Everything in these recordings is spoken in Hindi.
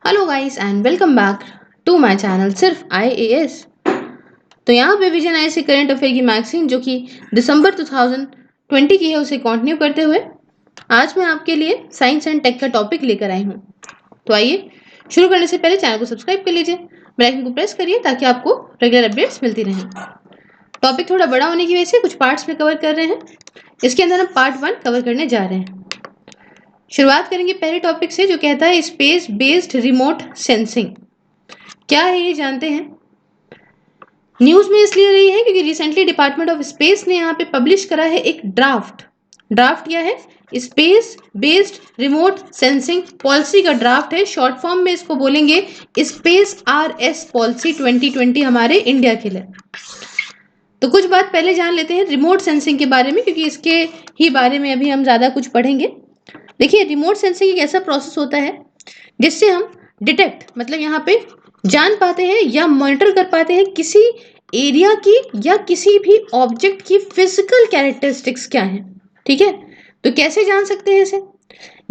Hello guys and welcome back to my channel सिर्फ IAS। तो यहाँ पे विजन आई से करंट अफेयर की मैगजीन जो कि दिसंबर 2020 की है उसे कंटिन्यू करते हुए आज मैं आपके लिए साइंस एंड टेक का टॉपिक लेकर आई हूँ। तो आइए शुरू करने से पहले चैनल को सब्सक्राइब कर लीजिए, बेल आइकन को प्रेस करिए ताकि आपको रेगुलर अपडेट्स मिलती रहें। टॉपिक थोड़ा बड़ा होने की वजह से कुछ पार्ट्स में कवर कर रहे हैं। इसके अंदर हम पार्ट 1 कवर करने जा रहे हैं। शुरुआत करेंगे पहले टॉपिक से जो कहता है स्पेस बेस्ड रिमोट सेंसिंग। क्या है ये जानते हैं। न्यूज में इसलिए रही है क्योंकि रिसेंटली डिपार्टमेंट ऑफ स्पेस ने यहाँ पे पब्लिश करा है एक ड्राफ्ट क्या है, space based remote sensing policy का ड्राफ्ट है। शॉर्ट फॉर्म में इसको बोलेंगे स्पेस RS पॉलिसी 2020 हमारे इंडिया के लिए। तो कुछ बात पहले जान लेते हैं रिमोट सेंसिंग के बारे में क्योंकि इसके ही बारे में अभी हम ज्यादा कुछ पढ़ेंगे। देखिए रिमोट सेंसिंग एक ऐसा प्रोसेस होता है जिससे हम डिटेक्ट मतलब यहाँ पे जान पाते हैं या मॉनिटर कर पाते हैं किसी एरिया की या किसी भी ऑब्जेक्ट की फिजिकल कैरेक्टरिस्टिक्स क्या है। ठीक है, तो कैसे जान सकते हैं इसे,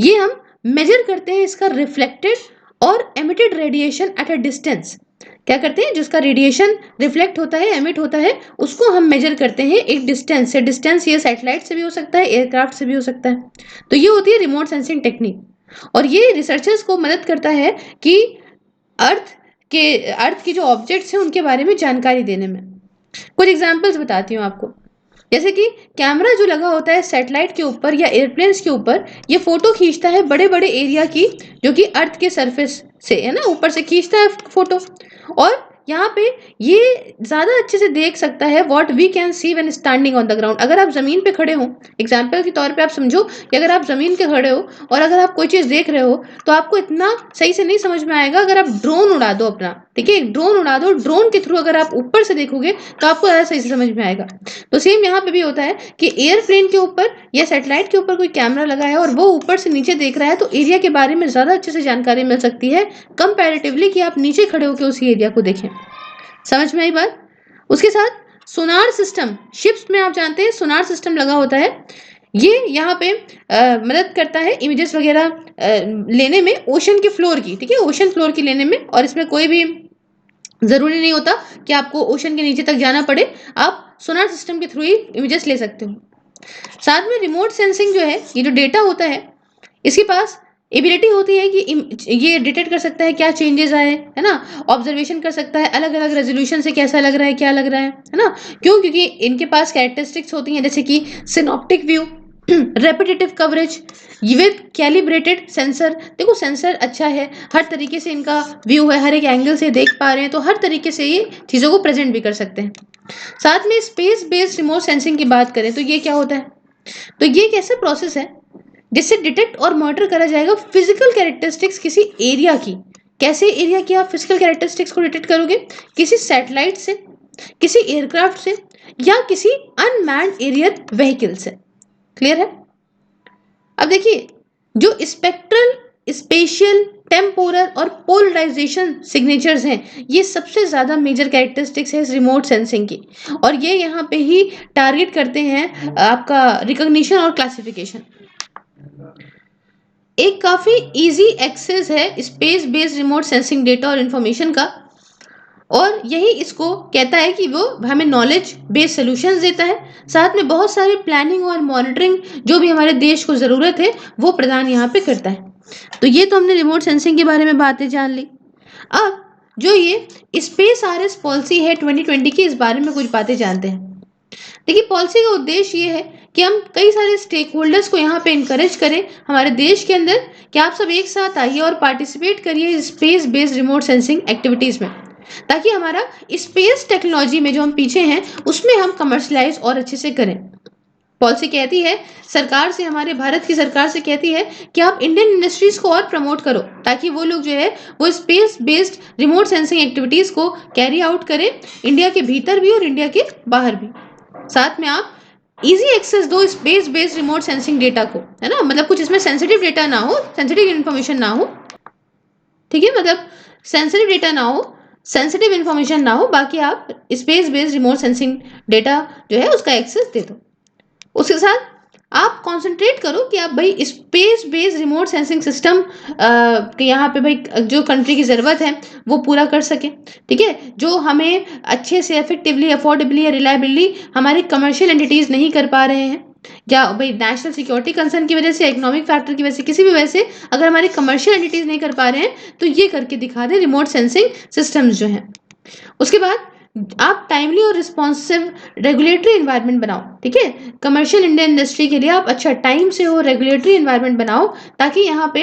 ये हम मेजर करते हैं इसका रिफ्लेक्टेड और emitted radiation at a distance. क्या करते हैं, जिसका रेडिएशन रिफ्लेक्ट होता है एमिट होता है उसको हम मेजर करते हैं एक डिस्टेंस से। डिस्टेंस ये सैटेलाइट से भी हो सकता है, एयरक्राफ्ट से भी हो सकता है। तो ये होती है रिमोट सेंसिंग टेक्निक और ये रिसर्चर्स को मदद करता है कि अर्थ के जो ऑब्जेक्ट्स हैं उनके बारे में जानकारी देने में। कुछ एग्जांपल्स बताती हूँ आपको। जैसे कि कैमरा जो लगा होता है सैटेलाइट के ऊपर या एयरप्लेन्स के ऊपर, ये फोटो खींचता है बड़े बड़े एरिया की जो कि अर्थ के सरफेस से है ना, ऊपर से खींचता है फोटो। और यहाँ पे ये ज्यादा अच्छे से देख सकता है what we can see when standing on the ground. अगर आप जमीन पे खड़े हो, एग्जाम्पल के तौर पे आप समझो कि अगर आप जमीन पे खड़े हो और अगर आप कोई चीज देख रहे हो तो आपको इतना सही से नहीं समझ में आएगा। अगर आप ड्रोन उड़ा दो अपना, ठीक है, ड्रोन उड़ा दो, ड्रोन के थ्रू अगर आप ऊपर से देखोगे तो आपको ज्यादा सही से समझ में आएगा। तो सेम यहाँ पे भी होता है कि एयरप्लेन के ऊपर या सैटेलाइट के ऊपर कोई कैमरा लगा है और वो ऊपर से नीचे देख रहा है तो एरिया के बारे में ज्यादा अच्छे से जानकारी मिल सकती है कंपैरेटिवली कि आप नीचे खड़े होकर उसी एरिया को देखें। समझ में आई बात। उसके साथ सोनार सिस्टम, शिप्स में आप जानते हैं सोनार सिस्टम लगा होता है। ये यहाँ पे मदद करता है इमेजेस वगैरह लेने में ओशन के फ्लोर की, ठीक है, ओशन फ्लोर की लेने में। और इसमें कोई भी जरूरी नहीं होता कि आपको ओशन के नीचे तक जाना पड़े, आप सोनार सिस्टम के थ्रू ही इमेजेस ले सकते हो। साथ में रिमोट सेंसिंग जो है, ये जो डेटा होता है इसके पास एबिलिटी होती है कि ये डिटेक्ट कर सकता है क्या चेंजेस आए, है ना, ऑब्जर्वेशन कर सकता है अलग अलग रेजोल्यूशन से कैसा लग रहा है क्या लग रहा है ना। क्यों, क्योंकि इनके पास कैरेक्टरिस्टिक्स होती हैं जैसे कि synoptic view, repetitive coverage with calibrated sensor. देखो सेंसर अच्छा है, हर तरीके से इनका व्यू है, हर एक एंगल से देख पा रहे हैं, तो हर तरीके से ये चीज़ों को प्रेजेंट भी कर सकते हैं। साथ में स्पेस बेस्ड रिमोट सेंसिंग की बात करें तो ये क्या होता है, तो ये एक ऐसा प्रोसेस है जिससे डिटेक्ट और मॉनिटर करा जाएगा फिजिकल कैरेक्टरिस्टिक्स किसी एरिया की। कैसे एरिया की आप फिजिकल कैरेक्टरिस्टिक्स को डिटेक्ट करोगे, किसी सैटेलाइट से, किसी एयरक्राफ्ट से या किसी अनमैन्ड एरियल व्हीकल से। क्लियर है। अब देखिए जो स्पेक्ट्रल, स्पेशियल, टेम्पोरल और पोलराइजेशन सिग्नेचर्स हैं, ये सबसे ज्यादा मेजर कैरेक्टरिस्टिक्स है इस रिमोट सेंसिंग की और ये यहाँ पे ही टारगेट करते हैं आपका रिकॉग्निशन और क्लासिफिकेशन। एक काफी इजी एक्सेस है space based remote sensing data और इंफॉर्मेशन का और यही इसको कहता है कि वो हमें नॉलेज बेस्ड सॉल्यूशंस देता है। साथ में बहुत सारी प्लानिंग और मॉनिटरिंग जो भी हमारे देश को ज़रूरत है वो प्रदान यहाँ पे करता है। तो ये तो हमने रिमोट सेंसिंग के बारे में बातें जान ली। अब जो ये स्पेस RS पॉलिसी है 2020 की, इस बारे में कुछ बातें जानते हैं। देखिए पॉलिसी का उद्देश्य ये है कि हम कई सारे स्टेक होल्डर्स को यहाँ पे इनकरेज करें हमारे देश के अंदर कि आप सब एक साथ आइए और पार्टिसिपेट करिए space based remote sensing activities में, ताकि हमारा स्पेस टेक्नोलॉजी में जो हम पीछे हैं उसमें हम कमर्शलाइज और अच्छे से करें। पॉलिसी कहती है सरकार से, हमारे भारत की सरकार से कहती है कि आप इंडियन इंडस्ट्रीज को और प्रमोट करो ताकि वो लोग जो है वो space based remote sensing activities को कैरी आउट करें इंडिया के भीतर भी और इंडिया के बाहर भी। साथ में आप इजी एक्सेस दो space based remote sensing data को, है ना, मतलब कुछ इसमें सेंसिटिव डेटा ना हो, सेंसिटिव इन्फॉर्मेशन ना हो, ठीक है, मतलब सेंसिटिव डेटा ना हो, सेंसिटिव इन्फॉर्मेशन ना हो, बाकी आप space based remote sensing data जो है उसका एक्सेस दे दो। उसके साथ आप कंसंट्रेट करो कि आप भाई space based remote sensing system यहाँ पे भाई जो कंट्री की ज़रूरत है वो पूरा कर सके, ठीक है, जो हमें अच्छे से इफेक्टिवली, अफोर्डेबली या रिलायबली हमारे कमर्शियल एंटिटीज नहीं कर पा रहे हैं, या भाई नेशनल सिक्योरिटी कंसर्न की वजह से, इकोनॉमिक फैक्टर की वजह से, किसी भी वजह से अगर हमारे कमर्शियल एंटिटीज नहीं कर पा रहे हैं तो ये करके दिखा दे रिमोट सेंसिंग सिस्टम्स जो हैं। उसके बाद आप टाइमली और रिस्पॉन्सिव रेगुलेटरी एनवायरनमेंट बनाओ, ठीक है, कमर्शियल इंडियन इंडस्ट्री के लिए आप अच्छा टाइम से हो रेगुलेटरी एनवायरनमेंट बनाओ, ताकि यहाँ पे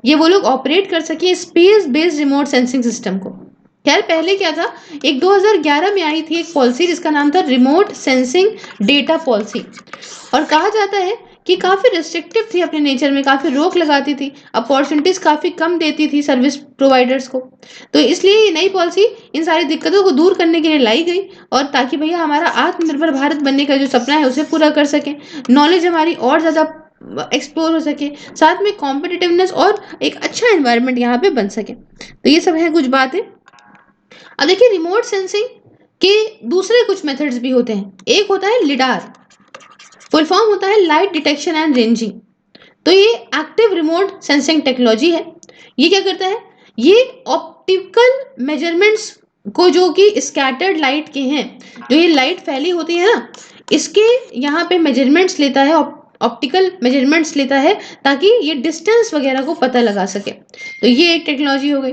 ये वो लोग ऑपरेट कर सके space based remote sensing system को। खैर पहले क्या था, एक 2011 में आई थी एक पॉलिसी जिसका नाम था रिमोट सेंसिंग डेटा पॉलिसी, और कहा जाता है कि काफ़ी रिस्ट्रिक्टिव थी अपने नेचर में, काफ़ी रोक लगाती थी, अपॉर्चुनिटीज काफ़ी कम देती थी सर्विस प्रोवाइडर्स को। तो इसलिए ये नई पॉलिसी इन सारी दिक्कतों को दूर करने के लिए लाई गई, और ताकि भैया हमारा आत्मनिर्भर भारत बनने का जो सपना है उसे पूरा कर सकें, नॉलेज हमारी और ज़्यादा एक्सप्लोर हो सके, साथ में कॉम्पिटिटिवनेस और एक अच्छा एनवायरनमेंट यहाँ पे बन सके। तो ये सब है कुछ बातें। अब देखिए रिमोट सेंसिंग के दूसरे कुछ मेथड्स भी होते हैं। एक होता है लिडार, फुल फॉर्म होता है लाइट डिटेक्शन एंड रेंजिंग। तो ये एक्टिव रिमोट सेंसिंग टेक्नोलॉजी है। ये क्या करता है, ये ऑप्टिकल मेजरमेंट्स को, जो कि स्कैटर्ड लाइट के हैं, जो ये लाइट फैली होती है ना, इसके यहाँ पे मेजरमेंट्स लेता है, ऑप्टिकल मेजरमेंट्स लेता है, ताकि ये डिस्टेंस वगैरह को पता लगा सके। तो ये एक टेक्नोलॉजी हो गई।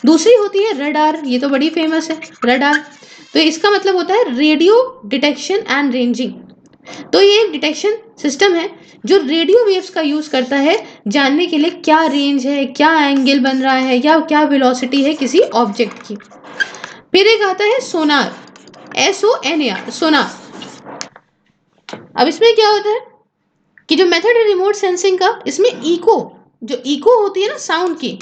दूसरी होती है रडार, ये तो बड़ी फेमस है रडार। तो इसका मतलब होता है रेडियो डिटेक्शन एंड रेंजिंग। तो ये एक डिटेक्शन सिस्टम है जो रेडियो वेव्स का यूज करता है जानने के लिए क्या रेंज है, क्या एंगल बन रहा है, या क्या वेलोसिटी है किसी ऑब्जेक्ट की। फिर एक आता है सोनार, SONAR, सोनार। अब इसमें क्या होता है कि जो मेथड है रिमोट सेंसिंग का, इसमें इको, जो इको होती है ना साउंड की,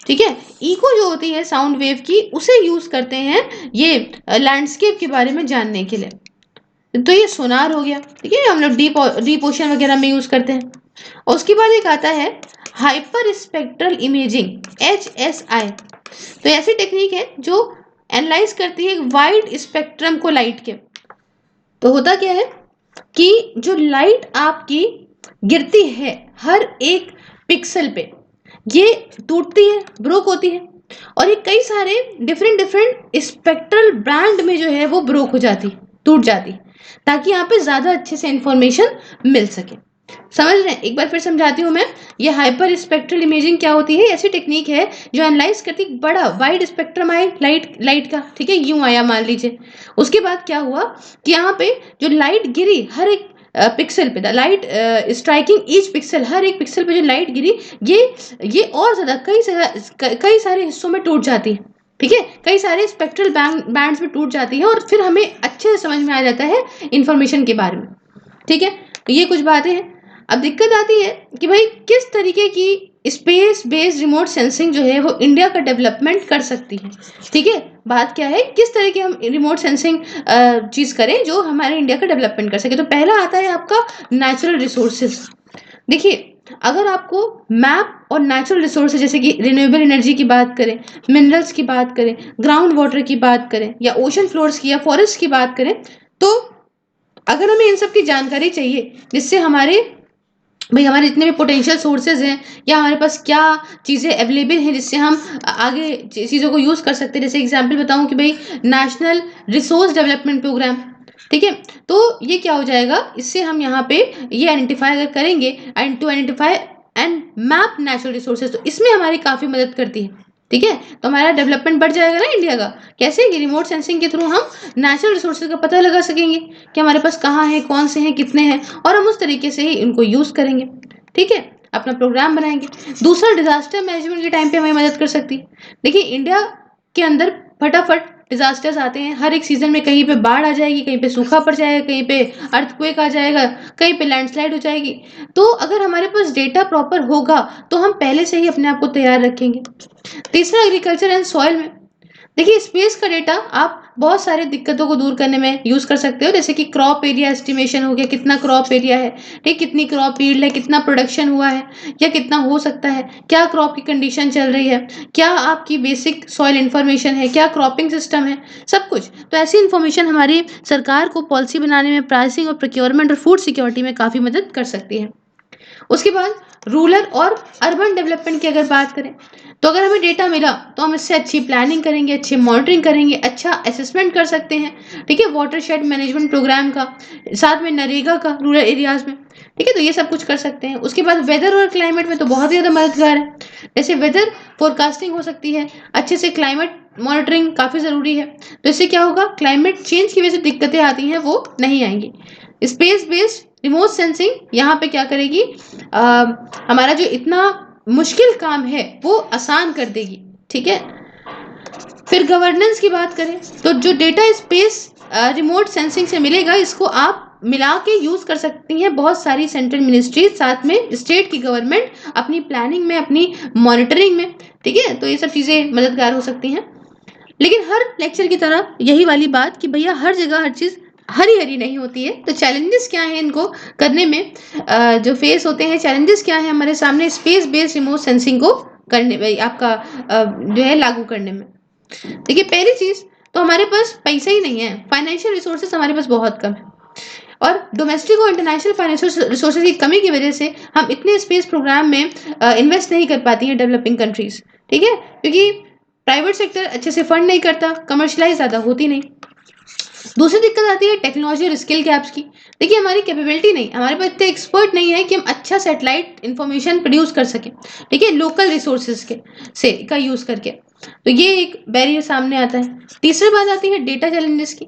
ठीक है, इको जो होती है साउंड वेव की, उसे यूज करते हैं ये लैंडस्केप के बारे में जानने के लिए। तो ये सोनार हो गया, ठीक है, हम लोग डीप ओशन वगैरह में यूज करते हैं। और उसके बाद एक आता है हाइपर स्पेक्ट्रल इमेजिंग, HSI। तो ऐसी टेक्निक है जो एनालाइज करती है वाइड स्पेक्ट्रम को लाइट के। तो होता क्या है कि जो लाइट आपकी गिरती है हर एक पिक्सल पे, ये टूटती है, ब्रोक होती है, और ये कई सारे डिफरेंट डिफरेंट स्पेक्ट्रल बैंड में जो है वो ब्रोक हो जाती, टूट जाती, ताकि यहाँ पे ज्यादा अच्छे से इंफॉर्मेशन मिल सके। समझ रहे हैं, एक बार फिर समझाती हूँ मैं। ये हाइपर स्पेक्ट्रल इमेजिंग क्या होती है, ऐसी टेक्निक है जो एनालाइज करती है बड़ा वाइड स्पेक्ट्रम आए लाइट का, ठीक है, यूं आया मान लीजिए। उसके बाद क्या हुआ कि यहाँ पे जो लाइट गिरी हर एक पिक्सल पे, the light striking each pixel, हर एक पिक्सल पे जो लाइट गिरी, ये और ज्यादा कई सारे हिस्सों में टूट जाती है, ठीक है, कई सारे स्पेक्ट्रल बैंड्स में टूट जाती है, और फिर हमें अच्छे से समझ में आ जाता है इंफॉर्मेशन के बारे में, ठीक है। तो ये कुछ बातें हैं। अब दिक्कत आती है कि भाई किस तरीके की स्पेस बेस्ड रिमोट सेंसिंग जो है वो इंडिया का डेवलपमेंट कर सकती है, ठीक है। बात क्या है, किस तरह की हम रिमोट सेंसिंग चीज करें जो हमारे इंडिया का डेवलपमेंट कर सके। तो पहला आता है आपका नेचुरल रिसोर्सेज। देखिए अगर आपको मैप और नेचुरल रिसोर्सेज, जैसे कि रिन्यूएबल एनर्जी की बात करें, मिनरल्स की बात करें, ग्राउंड वाटर की बात करें, या ओशन फ्लोर्स की या फॉरेस्ट की बात करें, तो अगर हमें इन सब की जानकारी चाहिए जिससे हमारे भाई हमारे जितने भी पोटेंशियल सोर्सेज हैं, या हमारे पास क्या चीज़ें अवेलेबल हैं जिससे हम आगे चीज़ों को यूज़ कर सकते हैं। जैसे एग्जांपल बताऊं कि भाई नेशनल रिसोर्स डेवलपमेंट प्रोग्राम, ठीक है, तो ये क्या हो जाएगा, इससे हम यहाँ पे ये आइडेंटिफाई अगर करेंगे, and to identify and map natural resources, तो इसमें हमारी काफ़ी मदद करती है, ठीक है। तो हमारा डेवलपमेंट बढ़ जाएगा ना इंडिया का। कैसे, कि रिमोट सेंसिंग के थ्रू हम नेचुरल रिसोर्सेज का पता लगा सकेंगे कि हमारे पास कहाँ है, कौन से हैं, कितने हैं, और हम उस तरीके से ही इनको यूज़ करेंगे, ठीक है, अपना प्रोग्राम बनाएंगे। दूसरा, डिजास्टर मैनेजमेंट के टाइम पे हमें मदद कर सकती है। देखिए इंडिया के अंदर फटाफट डिजास्टर्स आते हैं हर एक सीजन में, कहीं पे बाढ़ आ जाएगी, कहीं पे सूखा पड़ जाएगा, कहीं पे अर्थक्वेक आ जाएगा, कहीं पे लैंडस्लाइड हो जाएगी। तो अगर हमारे पास डेटा प्रॉपर होगा तो हम पहले से ही अपने आप को तैयार रखेंगे। तीसरा, एग्रीकल्चर एंड सॉइल में, देखिए स्पेस का डेटा आप बहुत सारे दिक्कतों को दूर करने में यूज़ कर सकते हो, जैसे कि क्रॉप एरिया एस्टिमेशन हो गया, कितना क्रॉप एरिया है, ठीक, कितनी क्रॉप यील्ड है, कितना प्रोडक्शन हुआ है या कितना हो सकता है, क्या क्रॉप की कंडीशन चल रही है, क्या आपकी बेसिक सॉइल इन्फॉर्मेशन है, क्या क्रॉपिंग सिस्टम है, सब कुछ। तो ऐसी इन्फॉर्मेशन हमारी सरकार को पॉलिसी बनाने में, प्राइसिंग और प्रोक्योरमेंट और फूड सिक्योरिटी में काफ़ी मदद कर सकती है। उसके बाद रूरल और अर्बन डेवलपमेंट की अगर बात करें, तो अगर हमें डेटा मिला तो हम इससे अच्छी प्लानिंग करेंगे, अच्छी मॉनिटरिंग करेंगे, अच्छा असेसमेंट कर सकते हैं, ठीक है, वाटरशेड मैनेजमेंट प्रोग्राम का, साथ में नरेगा का रूरल एरियाज में, ठीक है, तो ये सब कुछ कर सकते हैं। उसके बाद वेदर और क्लाइमेट में तो बहुत ज़्यादा मददगार है, जैसे वेदर फोरकास्टिंग हो सकती है, अच्छे से क्लाइमेट मॉनिटरिंग काफ़ी ज़रूरी है, तो इससे क्या होगा, क्लाइमेट चेंज की वजह से दिक्कतें आती हैं वो नहीं आएंगी। स्पेस बेस्ड रिमोट सेंसिंग यहाँ पे क्या करेगी, हमारा जो इतना मुश्किल काम है वो आसान कर देगी, ठीक है। फिर गवर्नेंस की बात करें तो जो डेटा स्पेस रिमोट सेंसिंग से मिलेगा, इसको आप मिला के यूज कर सकती हैं बहुत सारी सेंट्रल मिनिस्ट्री, साथ में स्टेट की गवर्नमेंट अपनी प्लानिंग में, अपनी मॉनिटरिंग में, ठीक है, तो ये सब चीजें मददगार हो सकती हैं। लेकिन हर लेक्चर की तरह यही वाली बात कि भैया हर जगह हर चीज़ हरी हरी नहीं होती है, तो चैलेंजेस क्या हैं इनको करने में, जो फेस होते हैं चैलेंजेस क्या हैं हमारे सामने स्पेस बेस्ड रिमोट सेंसिंग को करने में, आपका जो है लागू करने में। देखिए पहली चीज़ तो हमारे पास पैसा ही नहीं है, फाइनेंशियल रिसोर्सेज हमारे पास बहुत कम है, और डोमेस्टिक और इंटरनेशनल फाइनेंशियल रिसोर्सेज की कमी की वजह से हम इतने स्पेस प्रोग्राम में इन्वेस्ट नहीं कर पाती हैं डेवलपिंग कंट्रीज, ठीक है, क्योंकि प्राइवेट सेक्टर अच्छे से फंड नहीं करता, कमर्शलाइज ज़्यादा होती नहीं। दूसरी दिक्कत आती है टेक्नोलॉजी और स्किल गैप्स की। देखिए हमारी कैपेबिलिटी नहीं, हमारे पास इतने एक्सपर्ट नहीं है कि हम अच्छा सैटेलाइट इन्फॉर्मेशन प्रोड्यूस कर सकें, ठीक है, लोकल रिसोर्सेज के से का यूज़ करके, तो ये एक बैरियर सामने आता है। तीसरी बात आती है डेटा चैलेंजेस की।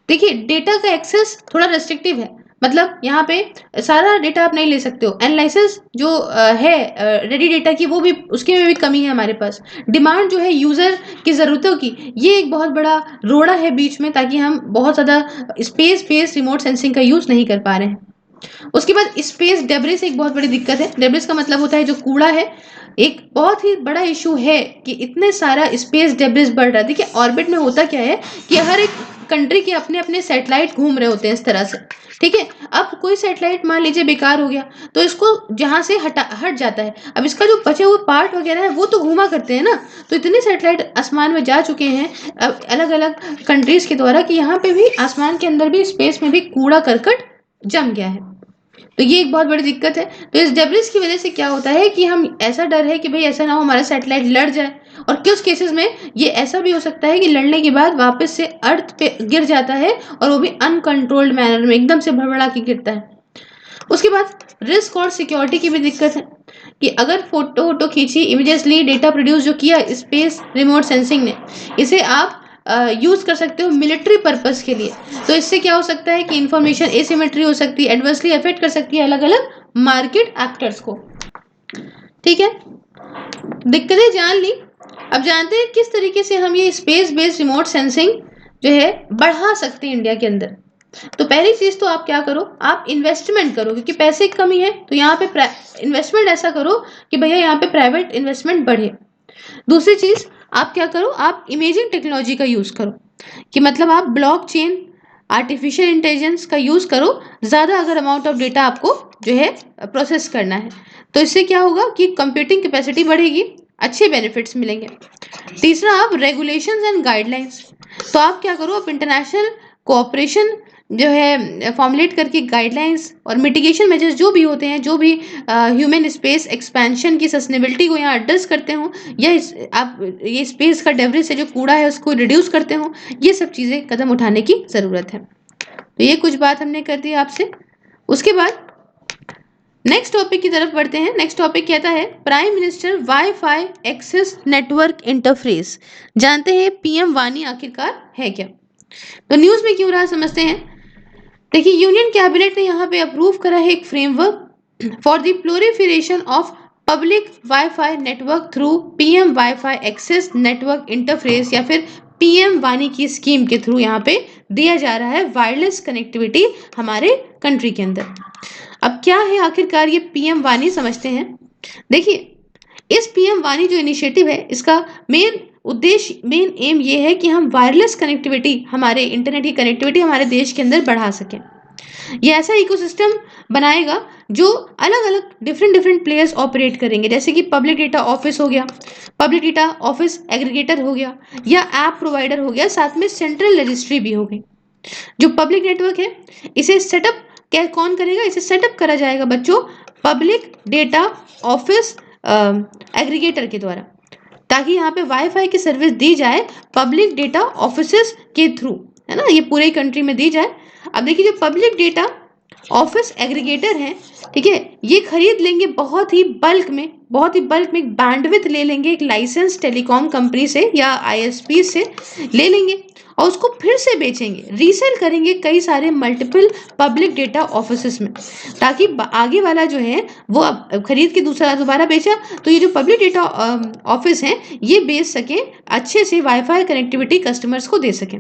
देखिए डेटा का एक्सेस थोड़ा रेस्ट्रिक्टिव है, मतलब यहाँ पे सारा डेटा आप नहीं ले सकते हो, एनालिसिस जो है रेडी डेटा की, वो भी उसके में भी कमी है हमारे पास। डिमांड जो है यूज़र की ज़रूरतों की, ये एक बहुत बड़ा रोड़ा है बीच में, ताकि हम बहुत ज़्यादा स्पेस बेस्ड रिमोट सेंसिंग का यूज़ नहीं कर पा रहे हैं। उसके बाद स्पेस डेब्रिस एक बहुत बड़ी दिक्कत है। डेब्रिस का मतलब होता है जो कूड़ा है, एक बहुत ही बड़ा इशू है कि इतने सारा स्पेस डेब्रिस बढ़ रहा है। देखिए ऑर्बिट में होता क्या है कि हर एक कंट्री के अपने अपने सैटेलाइट घूम रहे होते हैं इस तरह से, ठीक है। अब कोई सैटेलाइट मान लीजिए बेकार हो गया, तो इसको जहाँ से हट जाता है, अब इसका जो बचे हुए पार्ट वगैरह है वो तो घूमा करते हैं ना, तो इतने सैटेलाइट आसमान में जा चुके हैं अलग अलग कंट्रीज के द्वारा कि यहाँ पे भी आसमान के अंदर भी स्पेस में भी कूड़ा करकट जम गया है, तो ये एक बहुत बड़ी दिक्कत है। तो इस डेब्रिस की वजह से क्या होता है कि हम, ऐसा डर है कि भाई ऐसा ना हो हमारा सैटेलाइट लड़ जाए, और कुछ केसेस में ये ऐसा भी हो सकता है कि लड़ने के बाद वापस से अर्थ पे गिर जाता है, और वो भी अनकंट्रोल्ड मैनर में एकदम से भड़बड़ा के गिरता है। उसके बाद रिस्क और सिक्योरिटी की भी दिक्कत है कि अगर फोटो वोटो खींची, इमीडिएटली डेटा प्रोड्यूस जो किया स्पेस रिमोट सेंसिंग ने, इसे आप यूज कर सकते हो मिलिट्री पर्पस के लिए, तो इससे क्या हो सकता है कि इंफॉर्मेशन एसिमेट्री हो सकती है, एडवर्सली अफेक्ट कर सकती है अलग अलग मार्केट एक्टर्स को, ठीक है। दिक्कतें जान ली, अब जानते हैं किस तरीके से हम ये स्पेस बेस्ड रिमोट सेंसिंग जो है बढ़ा सकते हैं इंडिया के अंदर। तो पहली चीज तो आप क्या करो, आप इन्वेस्टमेंट करो, क्योंकि पैसे की कमी है, तो यहाँ पे इन्वेस्टमेंट ऐसा करो कि भैया यहाँ पे प्राइवेट इन्वेस्टमेंट बढ़े। दूसरी चीज आप क्या करो, आप इमेजिंग टेक्नोलॉजी का यूज करो, कि मतलब आप ब्लॉकचेन, आर्टिफिशियल इंटेलिजेंस का यूज करो, ज्यादा अगर अमाउंट ऑफ डेटा आपको जो है प्रोसेस करना है, तो इससे क्या होगा कि कंप्यूटिंग कैपेसिटी बढ़ेगी, अच्छे बेनिफिट्स मिलेंगे। तीसरा आप रेगुलेशंस एंड गाइडलाइंस, तो आप क्या करो, आप इंटरनेशनल कोऑपरेशन जो है फॉर्मुलेट करके गाइडलाइंस और मिटिगेशन मेजर्स जो भी होते हैं, जो भी ह्यूमन स्पेस एक्सपेंशन की सस्टेनेबिलिटी को यहाँ एड्रेस करते हो, या आप ये स्पेस का डेब्रिस से जो कूड़ा है उसको रिड्यूस करते हो, ये सब चीज़ें कदम उठाने की ज़रूरत है। तो ये कुछ बात हमने कर दी आपसे। उसके बाद नेक्स्ट टॉपिक की तरफ बढ़ते हैं। नेक्स्ट टॉपिक कहता है prime minister wifi access network interface. जानते हैं पीएम वानी आखिरकार है क्या, तो न्यूज़ में क्यों रहा समझते हैं। देखिए यूनियन कैबिनेट ने यहाँ पे अप्रूव करा है एक framework for the proliferation of public WiFi network through PM WiFi access network interface, या फिर पीएम वानी की स्कीम के थ्रू यहाँ पे दिया जा रहा है वायरलेस कनेक्टिविटी हमारे कंट्री के अंदर। अब क्या है आखिरकार ये पीएम वानी, समझते हैं। देखिए इस पीएम वाणी जो इनिशिएटिव है, इसका मेन उद्देश्य, मेन एम ये है कि हम वायरलेस कनेक्टिविटी, हमारे इंटरनेट की कनेक्टिविटी हमारे देश के अंदर बढ़ा सकें। ये ऐसा इकोसिस्टम बनाएगा जो अलग-अलग डिफरेंट प्लेयर्स ऑपरेट करेंगे, जैसे कि पब्लिक डेटा ऑफिस हो गया, पब्लिक डेटा ऑफिस एग्रीगेटर हो गया, या ऐप प्रोवाइडर हो गया, साथ में सेंट्रल रजिस्ट्री भी हो गई। जो पब्लिक नेटवर्क है, इसे सेटअप क्या कौन करेगा? इसे सेटअप करा जाएगा बच्चों पब्लिक डेटा ऑफिस एग्रीगेटर के द्वारा, ताकि यहाँ पे वाईफाई की सर्विस दी जाए पब्लिक डेटा ऑफिसेस के थ्रू, है ना, ये पूरे कंट्री में दी जाए। अब देखिए जो पब्लिक डेटा ऑफिस एग्रीगेटर हैं, ठीक है, ये खरीद लेंगे बहुत ही बल्क में, एक बैंडविड्थ ले लेंगे एक लाइसेंस टेलीकॉम कंपनी से या आईएसपी से ले लेंगे और उसको फिर से बेचेंगे, रीसेल करेंगे कई सारे मल्टीपल पब्लिक डेटा ऑफिसेस में, ताकि आगे वाला जो है वो अब खरीद के दूसरा दोबारा बेचा तो ये जो पब्लिक डेटा ऑफिस हैं ये बेच सकें, अच्छे से वाईफाई कनेक्टिविटी कस्टमर्स को दे सकें।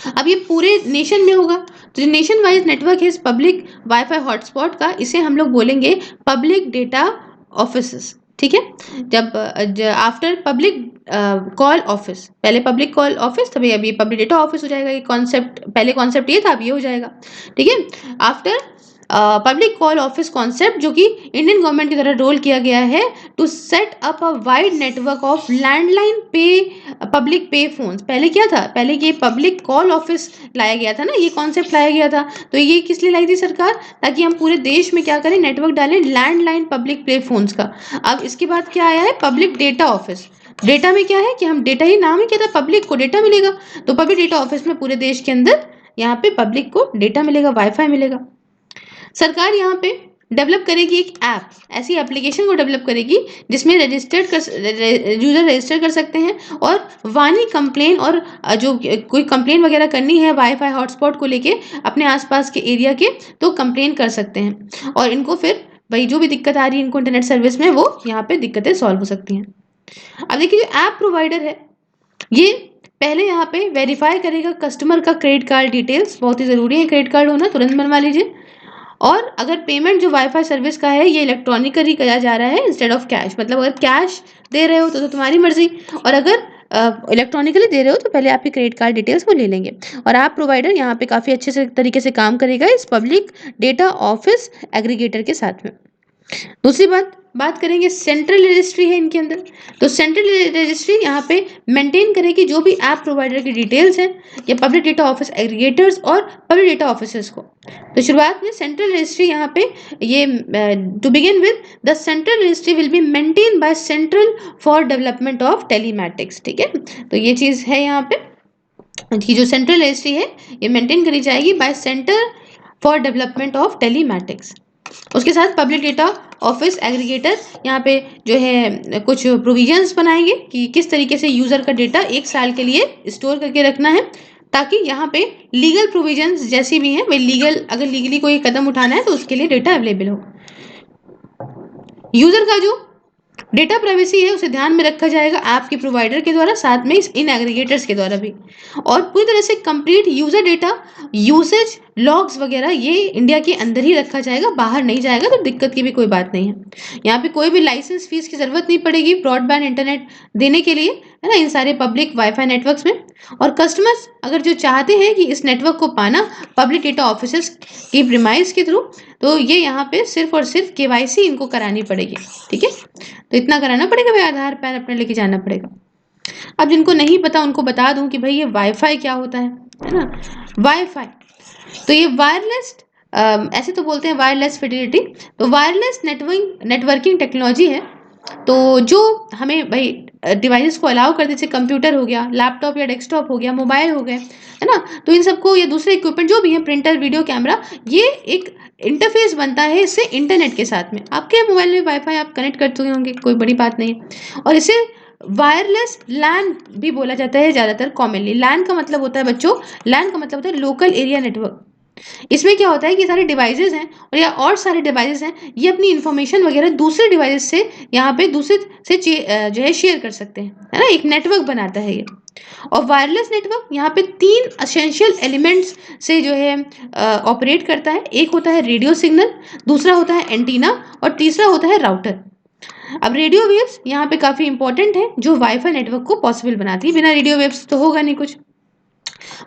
अब ये पूरे नेशन में होगा, तो जो नेशन वाइज नेटवर्क है इस पब्लिक वाईफाई हॉटस्पॉट का, इसे हम लोग बोलेंगे पब्लिक डेटा ऑफिसेस, ठीक है। जब आफ्टर पब्लिक कॉल ऑफिस, पहले पब्लिक कॉल ऑफिस तभी अभी पब्लिक डेटा ऑफिस हो जाएगा, ये कॉन्सेप्ट, पहले कॉन्सेप्ट ये था, अब ये हो जाएगा, ठीक है। After public call office concept, जो कि इंडियन गवर्नमेंट की तरह रोल किया गया है to set up a wide network of landline पे पब्लिक पे फोन्स। पहले क्या था, पहले ये पब्लिक कॉल ऑफिस लाया गया था ना, ये कॉन्सेप्ट लाया गया था, तो ये किस लिए लाई थी सरकार? ताकि हम पूरे देश में क्या करें, नेटवर्क डालें लैंडलाइन पब्लिक पे फोन्स का। अब इसके बाद क्या आया है, पब्लिक डेटा ऑफिस। डेटा में क्या है कि हम डेटा, ही नाम ही क्या था, पब्लिक को डेटा मिलेगा, तो पब्लिक डेटा ऑफिस में पूरे देश के अंदर यहाँ पे पब्लिक को डेटा मिलेगा, वाईफाई मिलेगा। सरकार यहाँ पे डेवलप करेगी एक ऐप, ऐसी एप्लीकेशन को डेवलप करेगी जिसमें यूजर रजिस्टर कर सकते हैं और वाणी कंप्लेन और जो कोई कंप्लेन वगैरह करनी है वाईफाई हॉटस्पॉट को लेके अपने आसपास के एरिया के, तो कंप्लेन कर सकते हैं और इनको फिर भाई जो भी दिक्कत आ रही है इनको इंटरनेट सर्विस में, वो यहाँ पे दिक्कतें सॉल्व हो सकती हैं। अब देखिए जो ऐप प्रोवाइडर है ये पहले यहाँ पे वेरीफाई करेगा कस्टमर का क्रेडिट कार्ड डिटेल्स, बहुत ही ज़रूरी है क्रेडिट कार्ड होना, तुरंत बनवा लीजिए। और अगर पेमेंट जो वाईफाई सर्विस का है ये इलेक्ट्रॉनिकली किया जा रहा है इंस्टेड ऑफ कैश, मतलब अगर कैश दे रहे हो तो तुम्हारी मर्जी, और अगर इलेक्ट्रॉनिकली दे रहे हो तो पहले आपकी क्रेडिट कार्ड डिटेल्स वो ले लेंगे। और ऐप प्रोवाइडर यहाँ पे काफ़ी अच्छे से तरीके से काम करेगा इस पब्लिक डेटा ऑफिस एग्रीगेटर के साथ में। दूसरी बात करेंगे सेंट्रल रजिस्ट्री है इनके अंदर, तो सेंट्रल रजिस्ट्री यहाँ पे मेंटेन करेगी जो भी ऐप प्रोवाइडर की डिटेल्स हैं या पब्लिक डेटा ऑफिस एग्रीगेटर्स और पब्लिक डेटा ऑफिसर्स को। तो शुरुआत में सेंट्रल रजिस्ट्री यहाँ पे ये to begin with the central registry will be maintain by central for development of telematics, ठीक है। तो ये चीज़ है यहाँ पे कि जो सेंट्रल रजिस्ट्री है ये मेंटेन करी जाएगी bye centre for development of telematics. उसके साथ पब्लिक डेटा ऑफिस एग्रीगेटर यहाँ पे जो है कुछ प्रोविजंस बनाएंगे कि किस तरीके से यूज़र का डेटा 1 साल के लिए स्टोर करके रखना है, ताकि यहाँ पे लीगल प्रोविजंस जैसी भी हैं, भाई अगर लीगली कोई कदम उठाना है तो उसके लिए डेटा अवेलेबल हो। यूज़र का जो डेटा प्राइवेसी है उसे ध्यान में रखा जाएगा ऐप के प्रोवाइडर के द्वारा, साथ में इन एग्रीगेटर्स के द्वारा भी, और पूरी तरह से complete user data usage logs वगैरह ये इंडिया के अंदर ही रखा जाएगा, बाहर नहीं जाएगा, तो दिक्कत की भी कोई बात नहीं है। यहाँ पे कोई भी लाइसेंस फीस की जरूरत नहीं पड़ेगी ब्रॉडबैंड इंटरनेट देने के लिए, है ना, इन सारे पब्लिक वाईफाई नेटवर्क्स में। और कस्टमर्स अगर जो चाहते हैं कि इस नेटवर्क को पाना पब्लिक डेटा ऑफिस की प्रीमाइस के थ्रू, तो ये यहाँ पे सिर्फ और सिर्फ केवाईसी इनको करानी पड़ेगी, ठीक है। तो इतना कराना पड़ेगा भाई, आधार पैन अपने लेके जाना पड़ेगा। अब जिनको नहीं पता उनको बता दूं कि भाई ये वाईफाई क्या होता है ना। वाईफाई तो ये वायरलेस, ऐसे तो बोलते हैं वायरलेस फिडेलिटी, तो वायरलेस नेटवर्किंग टेक्नोलॉजी है, तो जो हमें भाई डिवाइसेस को अलाउ कर दे, जैसे कंप्यूटर हो गया, लैपटॉप या डेस्कटॉप हो गया, मोबाइल हो गए, है ना, तो इन सबको या दूसरे इक्विपमेंट जो भी है, प्रिंटर, वीडियो कैमरा, ये एक इंटरफेस बनता है इससे इंटरनेट के साथ में। आपके मोबाइल में वाईफाई आप कनेक्ट कर चुके होंगे, कोई बड़ी बात नहीं है। और इसे वायरलेस लैन भी बोला जाता है ज़्यादातर कॉमनली। लैन का मतलब होता है बच्चों, लैन का मतलब होता है लोकल एरिया नेटवर्क। इसमें क्या होता है कि सारे डिवाइसेस हैं और सारे डिवाइसेस हैं, ये अपनी इंफॉर्मेशन वगैरह दूसरे डिवाइस से यहाँ पे दूसरे से जो है शेयर कर सकते हैं, है ना, एक नेटवर्क बनाता है ये। और वायरलेस नेटवर्क यहाँ पे 3 एसेंशियल एलिमेंट्स से जो है ऑपरेट करता है। एक होता है रेडियो सिग्नल, दूसरा होता है एंटीना और तीसरा होता है राउटर। अब रेडियो वेव्स यहाँ पे काफ़ी इंपॉर्टेंट है, जो वाईफाई नेटवर्क को पॉसिबल बनाती है। बिना रेडियो वेव्स तो होगा नहीं कुछ।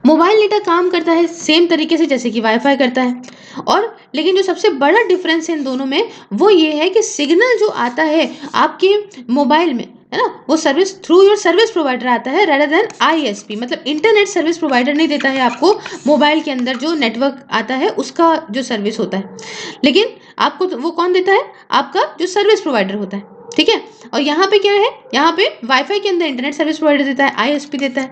मोबाइल डेटा काम करता है सेम तरीके से जैसे कि वाईफाई करता है, और लेकिन जो सबसे बड़ा डिफरेंस है इन दोनों में वो ये है कि सिग्नल जो आता है आपके मोबाइल में, है ना, वो service through your service provider आता है रेदर देन आईएसपी, मतलब इंटरनेट सर्विस प्रोवाइडर नहीं देता है आपको मोबाइल के अंदर जो नेटवर्क आता है उसका जो सर्विस होता है, लेकिन आपको वो कौन देता है, आपका जो सर्विस प्रोवाइडर होता है। ठीक है, और यहाँ पे क्या है, यहाँ पे वाईफाई के अंदर इंटरनेट सर्विस प्रोवाइडर देता है, आईएसपी देता है।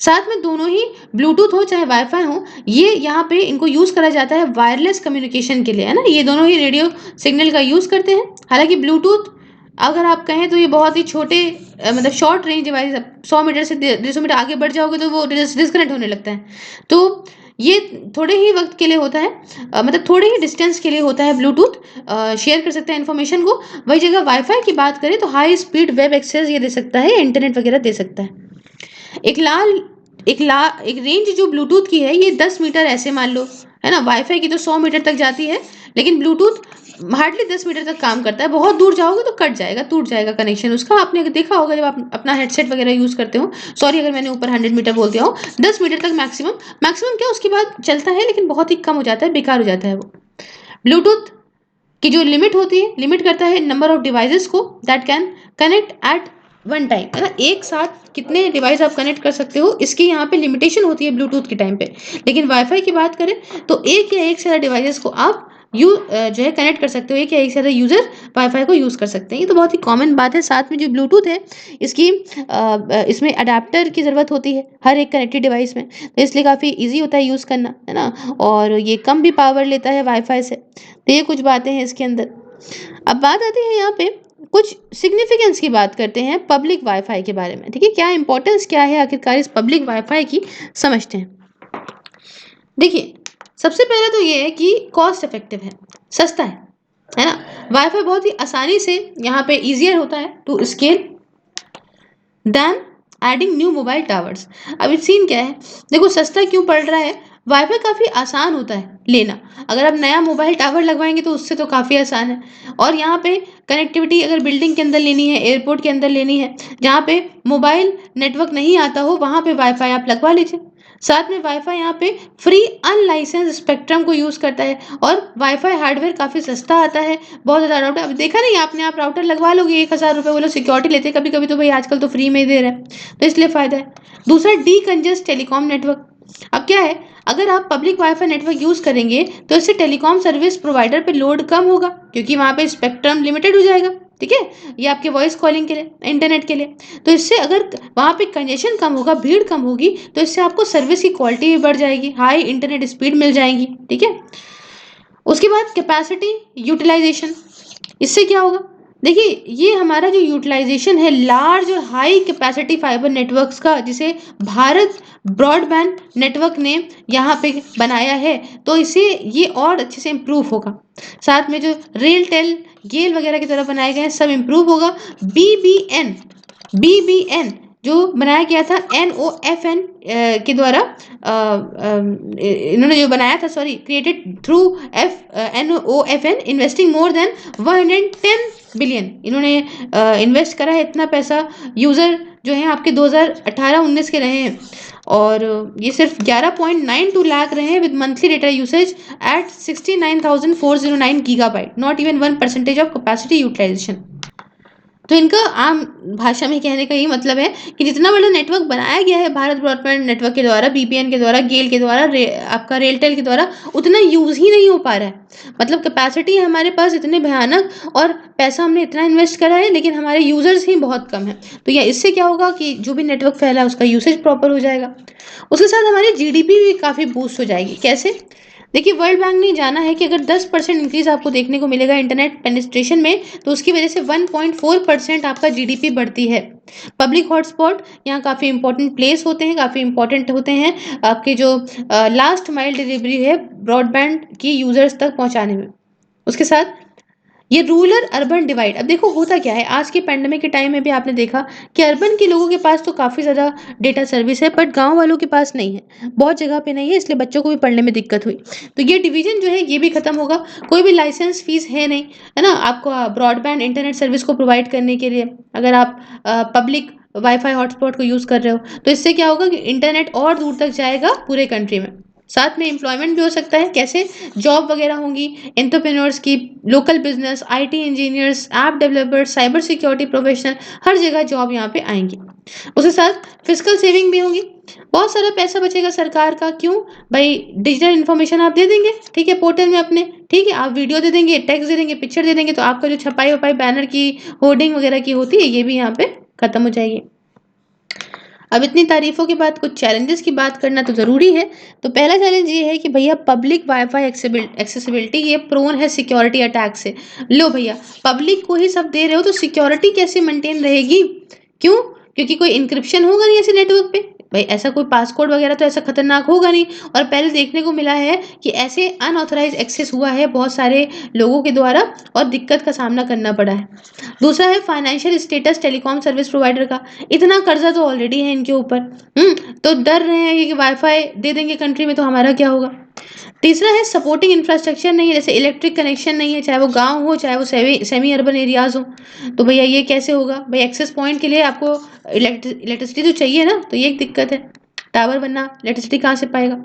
साथ में दोनों ही ब्लूटूथ हो चाहे वाईफाई हो, ये यहाँ पे इनको यूज करा जाता है वायरलेस कम्युनिकेशन के लिए, है ना, ये दोनों ही रेडियो सिग्नल का यूज करते हैं। हालांकि ब्लूटूथ अगर आप कहें तो ये बहुत ही छोटे मतलब शॉर्ट रेंज डिवाइस, 100 मीटर से 150 मीटर आगे बढ़ जाओगे तो वो डिस्कनेक्ट होने लगता है, तो ये थोड़े ही वक्त के लिए होता है, मतलब थोड़े ही डिस्टेंस के लिए होता है ब्लूटूथ, शेयर कर सकते हैं इन्फॉर्मेशन को। वही जगह वाईफाई की बात करें तो हाई स्पीड वेब एक्सेस ये दे सकता है, इंटरनेट वगैरह दे सकता है। एक लाल एक रेंज जो ब्लूटूथ की है ये 10 मीटर ऐसे मान लो, है ना, वाईफाई की तो 100 मीटर तक जाती है, लेकिन ब्लूटूथ हार्डली 10 मीटर तक काम करता है। बहुत दूर जाओगे तो कट जाएगा, टूट जाएगा कनेक्शन उसका। आपने देखा होगा जब आप अपना हेडसेट वगैरह यूज करते हो, सॉरी अगर मैंने ऊपर 100 मीटर बोल दिया हो, 10 मीटर तक मैक्सिमम, मैक्सिमम क्या उसके बाद चलता है लेकिन बहुत ही कम हो जाता है, बेकार हो जाता है वो। ब्लूटूथ की जो लिमिट होती है, लिमिट करता है नंबर ऑफ डिवाइसेस को that can connect at one time, है ना, एक साथ कितने डिवाइस आप कनेक्ट कर सकते हो, इसकी यहाँ पे लिमिटेशन होती है ब्लूटूथ के टाइम पे। लेकिन वाईफाई की बात करें तो एक या एक से ज़्यादा डिवाइसेस को आप जो है कनेक्ट कर सकते हो, एक या एक से ज़्यादा यूजर वाईफाई को यूज़ कर सकते हैं, ये तो बहुत ही कॉमन बात है। साथ में जो ब्लूटूथ है इसकी इसमें अडेप्टर की ज़रूरत होती है हर एक कनेक्टेड डिवाइस में, तो इसलिए काफ़ी ईजी होता है यूज़ करना, है ना, और ये कम भी पावर लेता है वाईफाई से। तो ये कुछ बातें हैं इसके अंदर। अब बात आती है यहाँ पे कुछ सिग्निफिकेंस की, बात करते हैं पब्लिक वाईफाई के बारे में। ठीक है, क्या इंपॉर्टेंस क्या है आखिरकार इस पब्लिक वाईफाई की, समझते हैं। देखिए, सबसे पहले तो ये है कि कॉस्ट इफेक्टिव है, सस्ता है ना, वाईफाई बहुत ही आसानी से यहाँ पे इजियर होता है to scale than adding new mobile towers. अब इस सीन क्या है, देखो सस्ता क्यों पड़ रहा है, वाईफाई काफ़ी आसान होता है लेना, अगर आप नया मोबाइल टावर लगवाएंगे तो उससे तो काफ़ी आसान है। और यहाँ पे कनेक्टिविटी अगर बिल्डिंग के अंदर लेनी है, एयरपोर्ट के अंदर लेनी है, जहाँ पे मोबाइल नेटवर्क नहीं आता हो वहाँ पे वाईफाई आप लगवा लीजिए। साथ में वाईफाई यहाँ पे फ्री अनलाइसेंस स्पेक्ट्रम को यूज़ करता है, और वाईफाई हार्डवेयर काफ़ी सस्ता आता है। बहुत ज़्यादा राउटर, अब देखा नहीं आपने, आप राउटर लगवा लोगे 1,000 रुपये, वो लोग सिक्योरिटी लेते हैं कभी कभी, तो भाई आजकल तो फ्री में ही दे रहे हैं, तो इसलिए फ़ायदा है। दूसरा, डी कंजेस्ट टेलीकॉम नेटवर्क। अब क्या है, अगर आप पब्लिक वाईफाई नेटवर्क यूज़ करेंगे तो इससे टेलीकॉम सर्विस प्रोवाइडर पे लोड कम होगा, क्योंकि वहाँ पे स्पेक्ट्रम लिमिटेड हो जाएगा। ठीक है, ये आपके वॉइस कॉलिंग के लिए, इंटरनेट के लिए, तो इससे अगर वहाँ पे कंजेशन कम होगा, भीड़ कम होगी, तो इससे आपको सर्विस की क्वालिटी भी बढ़ जाएगी, हाई इंटरनेट स्पीड मिल जाएगी। ठीक है, उसके बाद कैपेसिटी यूटिलाइजेशन, इससे क्या होगा, देखिए ये हमारा जो यूटिलाइजेशन है लार्ज और हाई कैपेसिटी फाइबर नेटवर्क्स का, जिसे भारत ब्रॉडबैंड नेटवर्क ने यहाँ पे बनाया है, तो इसे ये और अच्छे से इम्प्रूव होगा। साथ में जो रेल टेल गेल वगैरह की तरफ बनाए गए हैं सब इम्प्रूव होगा। बीबीएन जो बनाया गया था NOFN के द्वारा, इन्होंने जो बनाया था, sorry, created through NOFN, investing more than 110 billion, इन्होंने इन्वेस्ट करा है इतना पैसा। यूज़र जो है आपके 2018-19 के रहे हैं, और ये सिर्फ 11.92 लाख रहे हैं with monthly data usage at 69,409 gigabyte, not even 1% of capacity utilisation. तो इनका आम भाषा में कहने का यही मतलब है कि जितना बड़ा नेटवर्क बनाया गया है भारत ब्रॉडबैंड नेटवर्क के द्वारा, बीपीएन के द्वारा, गेल के द्वारा, आपका रेलटेल के द्वारा, उतना यूज़ ही नहीं हो पा रहा है। मतलब कैपेसिटी है हमारे पास इतने भयानक, और पैसा हमने इतना इन्वेस्ट करा है, लेकिन हमारे यूज़र्स ही बहुत कम है। तो यह इससे क्या होगा कि जो भी नेटवर्क फैला है उसका यूसेज प्रॉपर हो जाएगा। उसके साथ हमारी जीडीपी भी काफ़ी बूस्ट हो जाएगी। कैसे, देखिए वर्ल्ड बैंक ने जाना है कि अगर 10% इंक्रीज आपको देखने को मिलेगा इंटरनेट पेनिट्रेशन में, तो उसकी वजह से 1.4% आपका जीडीपी बढ़ती है। पब्लिक हॉटस्पॉट यहाँ काफ़ी इंपॉर्टेंट प्लेस होते हैं, काफ़ी इंपॉर्टेंट होते हैं आपके जो लास्ट माइल डिलीवरी है ब्रॉडबैंड की यूजर्स तक पहुँचाने में। उसके साथ ये रूरल अर्बन डिवाइड, अब देखो होता क्या है, आज के पैंडेमिक के टाइम में भी आपने देखा कि अर्बन के लोगों के पास तो काफ़ी ज़्यादा डेटा सर्विस है, बट गाँव वालों के पास नहीं है, बहुत जगह पे नहीं है, इसलिए बच्चों को भी पढ़ने में दिक्कत हुई। तो ये डिवीज़न जो है ये भी खत्म होगा, कोई भी लाइसेंस फ़ीस है नहीं, है ना? आपको ब्रॉडबैंड इंटरनेट सर्विस को प्रोवाइड करने के लिए अगर आप पब्लिक वाई-फाई हॉटस्पॉट को यूज़ कर रहे हो, तो इससे क्या होगा कि इंटरनेट और दूर तक जाएगा पूरे कंट्री में। साथ में एम्प्लॉयमेंट भी हो सकता है, कैसे? जॉब वगैरह होंगी, एंटरप्रेन्योर्स की, local business, IT engineers, app developers, cyber security professional, हर जगह जॉब यहाँ पे आएँगी। उसके साथ फिजिकल सेविंग भी होगी, बहुत सारा पैसा बचेगा सरकार का, क्यों? भई डिजिटल इन्फॉर्मेशन आप दे देंगे, ठीक है, पोर्टल में अपने, ठीक है, आप वीडियो दे देंगे, टेक्स्ट दे देंगे, पिक्चर दे देंगे, तो आपका जो छपाई-वपाई बैनर की, होर्डिंग वगैरह की होती है, ये भी यहाँ पे खत्म हो जाएगी। अब इतनी तारीफ़ों के बाद कुछ चैलेंजेस की बात करना तो ज़रूरी है। तो पहला चैलेंज ये है कि भैया पब्लिक वाई-फाई एक्सेसिबिलिटी ये प्रोन है सिक्योरिटी अटैक से। लो भैया, पब्लिक को ही सब दे रहे हो तो सिक्योरिटी कैसे मेंटेन रहेगी? क्यों? क्योंकि कोई एन्क्रिप्शन होगा नहीं ऐसे नेटवर्क पे। भई ऐसा कोई पासकोड वगैरह तो ऐसा खतरनाक होगा नहीं, और पहले देखने को मिला है कि ऐसे अनऑथराइज़्ड एक्सेस हुआ है बहुत सारे लोगों के द्वारा और दिक्कत का सामना करना पड़ा है। दूसरा है financial status telecom service provider का। इतना कर्जा तो ऑलरेडी है इनके ऊपर, तो डर रहे हैं ये कि वाईफाई दे देंगे कंट्री में तो हमारा क्या होगा। तीसरा है सपोर्टिंग इंफ्रास्ट्रक्चर नहीं है, जैसे इलेक्ट्रिक कनेक्शन नहीं है, चाहे वो गांव हो चाहे वो सेमी अर्बन एरियाज हो, तो भैया ये कैसे होगा? भाई एक्सेस पॉइंट के लिए आपको इलेक्ट्रिसिटी तो चाहिए ना, तो ये एक दिक्कत है। टावर बनना इलेक्ट्रिसिटी कहाँ से पाएगा?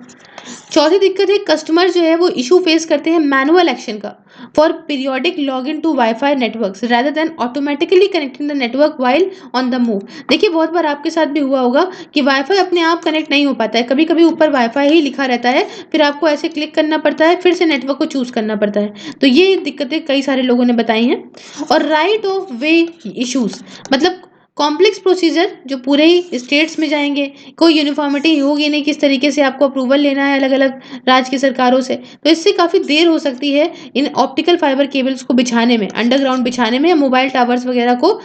चौथी दिक्कत है कस्टमर जो है वो इशू फेस करते हैं मैनुअल एक्शन का for periodic log in to wifi networks rather than automatically connecting the network while on the move. देखिए बहुत बार आपके साथ भी हुआ होगा कि वाईफाई अपने आप कनेक्ट नहीं हो पाता है, कभी कभी ऊपर वाईफाई ही लिखा रहता है, फिर आपको ऐसे क्लिक करना पड़ता है, फिर से नेटवर्क को चूज करना पड़ता है। तो ये दिक्कतें कई सारे लोगों ने बताई हैं। और राइट ऑफ वे इश्यूज, मतलब कॉम्प्लेक्स प्रोसीजर जो पूरे ही स्टेट्स में जाएंगे, कोई यूनिफॉर्मिटी होगी नहीं किस तरीके से आपको अप्रूवल लेना है अलग अलग राज्य की सरकारों से, तो इससे काफ़ी देर हो सकती है इन ऑप्टिकल फाइबर केबल्स को बिछाने में, अंडरग्राउंड बिछाने में, या मोबाइल टावर्स वगैरह को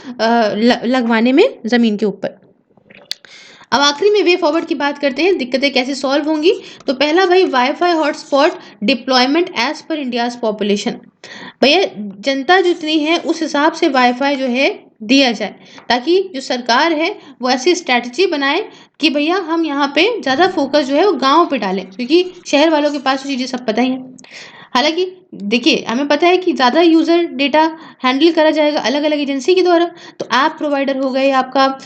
लगवाने में ज़मीन के ऊपर। अब आखिरी में वे फॉरवर्ड की बात करते हैं, दिक्कतें कैसे सॉल्व होंगी। तो पहला भाई wifi hotspot deployment as per India's population. भैया जनता जितनी है उस हिसाब से वाईफाई जो है दिया जाए, ताकि जो सरकार है वो ऐसी स्ट्रैटेजी बनाए कि भैया हम यहाँ पे ज़्यादा फोकस जो है वो गांव पे डालें, क्योंकि शहर वालों के पास तो चीज़ें सब पता ही हैं। हालाँकि देखिए, हमें पता है कि ज़्यादा यूज़र डेटा हैंडल करा जाएगा अलग-अलग एजेंसी के द्वारा। तो ऐप प्रोवाइडर हो गए, आपका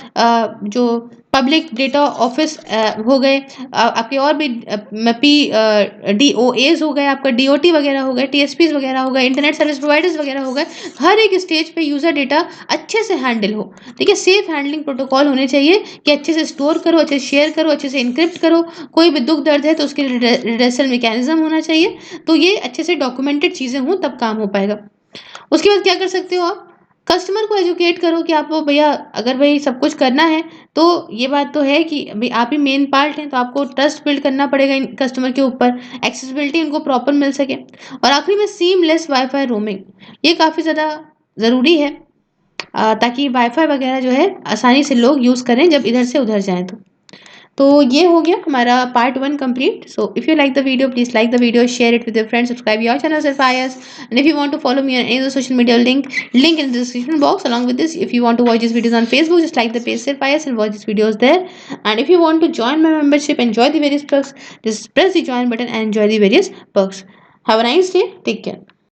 जो पब्लिक डेटा ऑफ़िस हो गए, आपके और भी डीओएज़ हो गए, आपका डीओटी वगैरह हो गए, टीएसपीज़ वगैरह हो गए, इंटरनेट सर्विस प्रोवाइडर्स वगैरह हो गए। हर एक स्टेज पे यूज़र डेटा अच्छे से हैंडल हो, ठीक है? सेफ हैंडलिंग प्रोटोकॉल होने चाहिए कि अच्छे से स्टोर करो, अच्छे से शेयर करो, अच्छे से एन्क्रिप्ट करो। कोई भी दुःख दर्द है तो उसके लिए रिड्रेसल मैकेनिज़्म होना चाहिए। तो ये अच्छे से डॉक्यूमेंटेड चीज़ें हों तब काम हो पाएगा। उसके बाद क्या कर सकते हो आप? कस्टमर को एजुकेट करो कि आपको भैया अगर भई सब कुछ करना है, तो ये बात तो है कि भई आप ही मेन पार्ट हैं, तो आपको ट्रस्ट बिल्ड करना पड़ेगा इन कस्टमर के ऊपर, एक्सेसिबिलिटी उनको प्रॉपर मिल सके। और आखिरी में सीमलेस वाई-फाई रोमिंग, ये काफ़ी ज़्यादा ज़रूरी है, ताकि वाई-फाई वगैरह जो है आसानी से लोग यूज़ करें जब इधर से उधर जाएँ तो। तो ये हो गया हमारा part 1 complete. So if you like the video please like the video, share it with your friends, subscribe your channel Sapphires, and if you want to follow me on any other social media link in the description box. Along with this, if you want to watch these videos on Facebook, just like the page Sapphires and watch these videos there. And if you want to join my membership, enjoy the various perks, just press the join button and enjoy the various perks. Have a nice day. Take care.